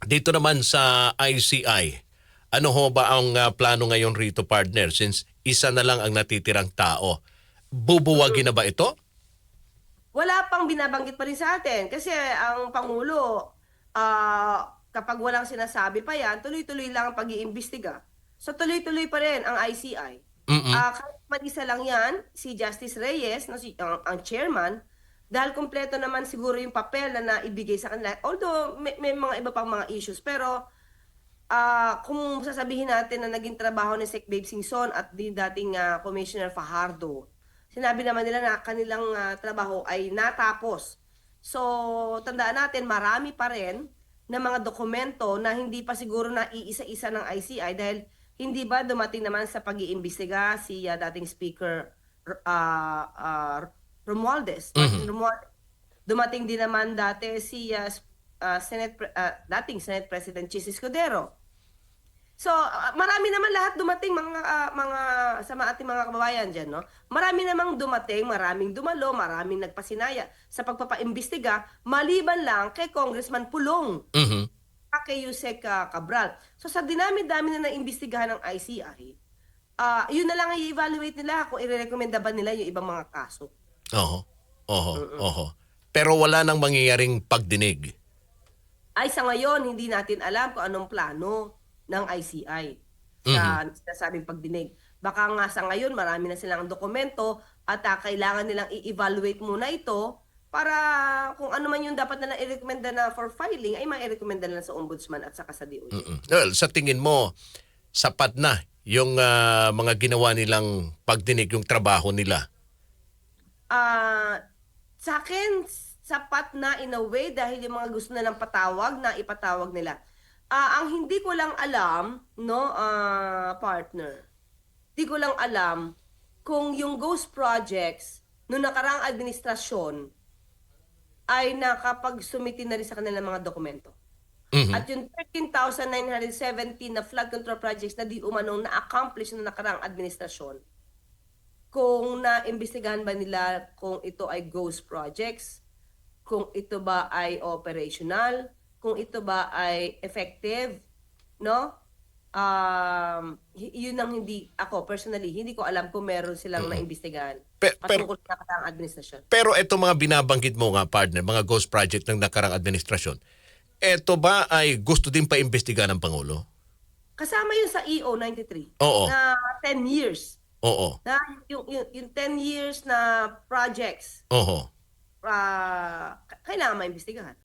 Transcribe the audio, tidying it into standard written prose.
Dito naman sa ICI, ano ho ba ang plano ngayon rito, partner, since isa na lang ang natitirang tao? Bubuwagin na ba ito? Wala pang binabanggit pa rin sa atin kasi ang Pangulo, kapag walang sinasabi pa yan, tuloy-tuloy lang ang pag-iimbestiga. So tuloy-tuloy pa rin ang ICI. Mm-mm. Kahit mag-isa lang yan, si Justice Reyes, no, ang chairman, dahil kumpleto naman siguro yung papel na naibigay sa kanila. Although may mga iba pang mga issues, pero kung sasabihin natin na naging trabaho ni Sec Babe Singson at di dating Commissioner Fajardo, sinabi naman nila na kanilang trabaho ay natapos. So, tandaan natin, marami pa rin na mga dokumento na hindi pa siguro na iisa-isa ng ICI dahil hindi ba dumating naman sa pag-iimbestiga si dating Speaker uh, uh, Romualdez, Martin Mhm. Romualdez. Dumating din naman dati si dating Senate President Chis Escudero. So, marami naman lahat dumating mga sa ating mga kababayan diyan, no? Marami namang dumating, maraming dumalo, maraming nagpasinaya sa pagpapaimbestiga maliban lang kay Congressman Pulong Mhm. at kay Yusek Cabral. So sa dinami-dami na naimbestigahan ng ICI, yun na lang ang i-evaluate nila kung irerekomenda ba nila yung ibang mga kaso. Oho. Oho. Mm. Oho. Pero wala nang mangyayaring pagdinig. Ay sa ngayon, hindi natin alam kung anong plano ng ICI Mhm. sa sinasabing pagdinig. Baka nga sa ngayon, marami na silang dokumento at kailangan nilang i-evaluate muna ito para kung ano man yung dapat na i-recommenda na for filing ay ma-recommenda na sa ombudsman at saka sa DOJ. Mm. Well, sa tingin mo, sapat na yung mga ginawa nilang pagdinig, yung trabaho nila? Ah, sa akin, sapat na in a way dahil yung mga gusto nilang patawag na ipatawag nila. Ang hindi ko lang alam, no, partner, di ko lang alam kung yung ghost projects no nakarang administrasyon ay nakapag-sumiti na rin sa kanilang mga dokumento. Mhm. At yung 13,917 na flood control projects na di umanong na-accomplish na nakarang administrasyon, kung naimbestigahan ba nila kung ito ay ghost projects, kung ito ba ay operational, kung ito ba ay effective, no? Yun ang hindi, ako personally, hindi ko alam kung meron silang Mm. naimbestigahan Pero patungkol sa nakataang administrasyon. pero eto mga binabanggit mo nga, partner, mga ghost project ng nakarang administrasyon, eto ba ay gusto din paimbestiga ng Pangulo? Kasama yun sa EO 93 Oo. na 10 years. Oo. Na yung 10 years na projects, Oo. kailangan maimbestigahan.